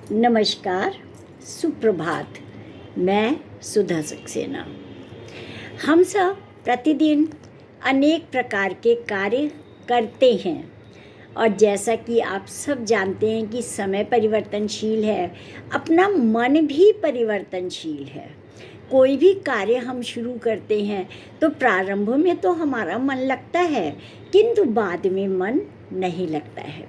नमस्कार, सुप्रभात। मैं सुधा सक्सेना। हम सब प्रतिदिन अनेक प्रकार के कार्य करते हैं और जैसा कि आप सब जानते हैं कि समय परिवर्तनशील है, अपना मन भी परिवर्तनशील है। कोई भी कार्य हम शुरू करते हैं तो प्रारंभ में तो हमारा मन लगता है, किंतु बाद में मन नहीं लगता है।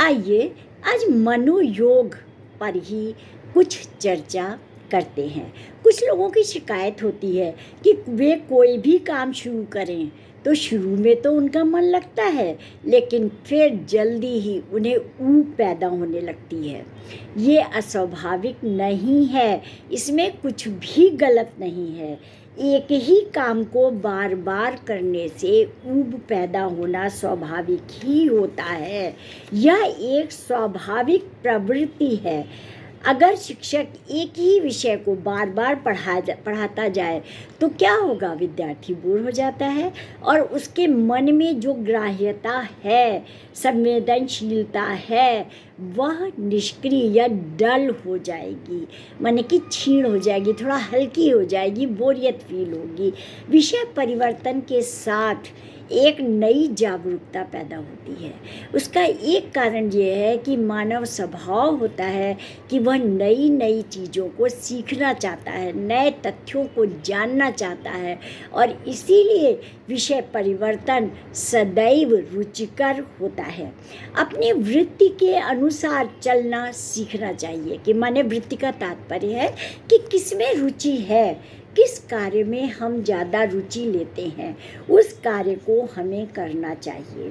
आइए आज मनोयोग पर ही कुछ चर्चा करते हैं। कुछ लोगों की शिकायत होती है कि वे कोई भी काम शुरू करें तो शुरू में तो उनका मन लगता है, लेकिन फिर जल्दी ही उन्हें ऊब पैदा होने लगती है। ये अस्वाभाविक नहीं है, इसमें कुछ भी गलत नहीं है। एक ही काम को बार बार करने से ऊब पैदा होना स्वाभाविक ही होता है। यह एक स्वाभाविक प्रवृत्ति है। अगर शिक्षक एक ही विषय को बार बार पढ़ाता जाए तो क्या होगा? विद्यार्थी बोर हो जाता है और उसके मन में जो ग्राह्यता है, संवेदनशीलता है, वह निष्क्रिय या डल हो जाएगी, मन की क्षीण हो जाएगी, थोड़ा हल्की हो जाएगी, बोरियत फील होगी। विषय परिवर्तन के साथ एक नई जागरूकता पैदा होती है। उसका एक कारण ये है कि मानव स्वभाव होता है कि वह नई नई चीज़ों को सीखना चाहता है, नए तथ्यों को जानना चाहता है और इसीलिए विषय परिवर्तन सदैव रुचिकर होता है। अपनी वृत्ति के अनुसार चलना सीखना चाहिए कि माने वृत्ति का तात्पर्य है कि किसमें रुचि है, किस कार्य में हम ज़्यादा रुचि लेते हैं, उस कार्य को हमें करना चाहिए।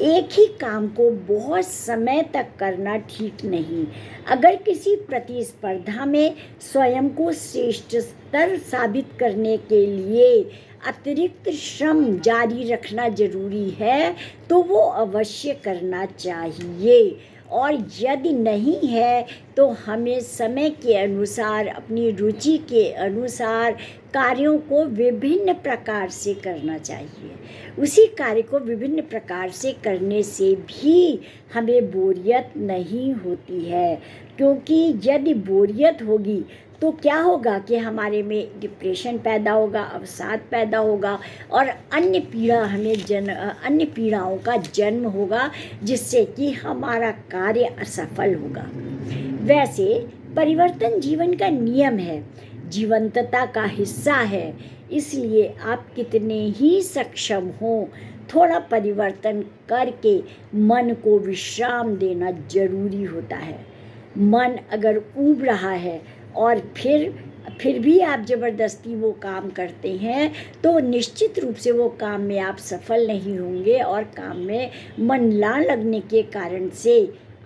एक ही काम को बहुत समय तक करना ठीक नहीं। अगर किसी प्रतिस्पर्धा में स्वयं को श्रेष्ठ स्तर साबित करने के लिए अतिरिक्त श्रम जारी रखना जरूरी है तो वो अवश्य करना चाहिए, और यदि नहीं है तो हमें समय के अनुसार, अपनी रुचि के अनुसार कार्यों को विभिन्न प्रकार से करना चाहिए। उसी कार्य को विभिन्न प्रकार से करने से भी हमें बोरियत नहीं होती है, क्योंकि यदि बोरियत होगी तो क्या होगा कि हमारे में डिप्रेशन पैदा होगा, अवसाद पैदा होगा और अन्य पीड़ाओं का जन्म होगा, जिससे कि हमारा कार्य असफल होगा। वैसे परिवर्तन जीवन का नियम है, जीवंतता का हिस्सा है, इसलिए आप कितने ही सक्षम हो, थोड़ा परिवर्तन करके मन को विश्राम देना जरूरी होता है। मन अगर ऊब रहा है और फिर भी आप ज़बरदस्ती वो काम करते हैं तो निश्चित रूप से वो काम में आप सफल नहीं होंगे और काम में मन ना लगने के कारण से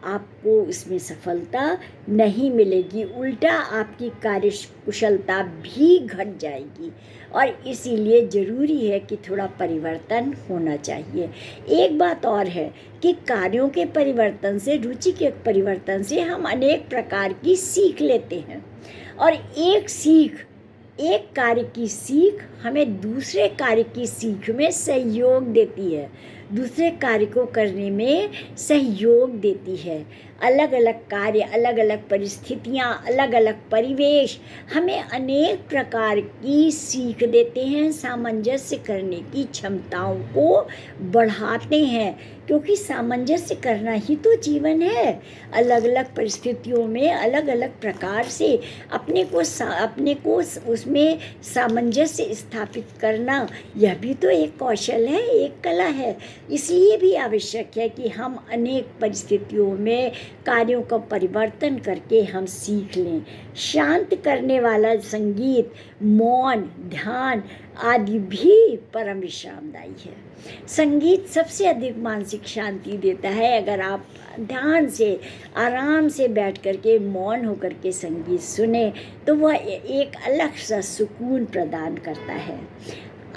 आपको इसमें सफलता नहीं मिलेगी, उल्टा आपकी कार्यकुशलता भी घट जाएगी। और इसीलिए ज़रूरी है कि थोड़ा परिवर्तन होना चाहिए। एक बात और है कि कार्यों के परिवर्तन से, रुचि के परिवर्तन से हम अनेक प्रकार की सीख लेते हैं और एक कार्य की सीख हमें दूसरे कार्य की सीख में सहयोग देती है, दूसरे कार्य को करने में सहयोग देती है। अलग अलग कार्य, अलग अलग परिस्थितियाँ, अलग अलग परिवेश हमें अनेक प्रकार की सीख देते हैं, सामंजस्य करने की क्षमताओं को बढ़ाते हैं, क्योंकि सामंजस्य करना ही तो जीवन है। अलग अलग परिस्थितियों में अलग अलग प्रकार से अपने को उसमें सामंजस्य स्थापित करना, यह भी तो एक कौशल है, एक कला है। इसलिए भी आवश्यक है कि हम अनेक परिस्थितियों में कार्यों का परिवर्तन करके हम सीख लें। शांत करने वाला संगीत, मौन, ध्यान आदि भी परम विश्रामदायी है। संगीत सबसे अधिक मानसिक शांति देता है। अगर आप ध्यान से, आराम से बैठ करके, मौन होकर के संगीत सुने तो वह एक अलग सा सुकून प्रदान करता है।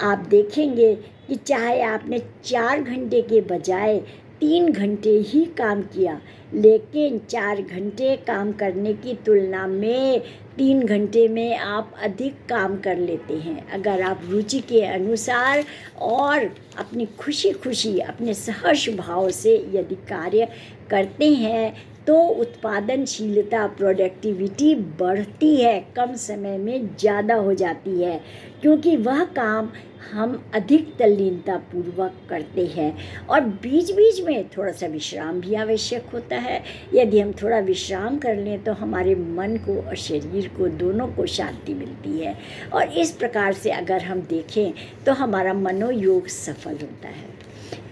आप देखेंगे कि चाहे आपने 4 घंटे के बजाय 3 घंटे ही काम किया, लेकिन 4 घंटे काम करने की तुलना में 3 घंटे में आप अधिक काम कर लेते हैं। अगर आप रुचि के अनुसार और अपनी खुशी अपने सहर्ष भाव से यदि कार्य करते हैं तो उत्पादनशीलता, प्रोडक्टिविटी बढ़ती है, कम समय में ज़्यादा हो जाती है, क्योंकि वह काम हम अधिक तल्लीनता पूर्वक करते हैं। और बीच बीच में थोड़ा सा विश्राम भी आवश्यक होता है। यदि हम थोड़ा विश्राम कर लें तो हमारे मन को और शरीर को दोनों को शांति मिलती है। और इस प्रकार से अगर हम देखें तो हमारा मनोयोग सफल होता है।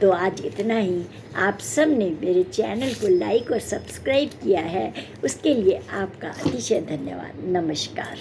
तो आज इतना ही। आप सब ने मेरे चैनल को लाइक और सब्सक्राइब किया है, उसके लिए आपका अतिशय धन्यवाद। नमस्कार।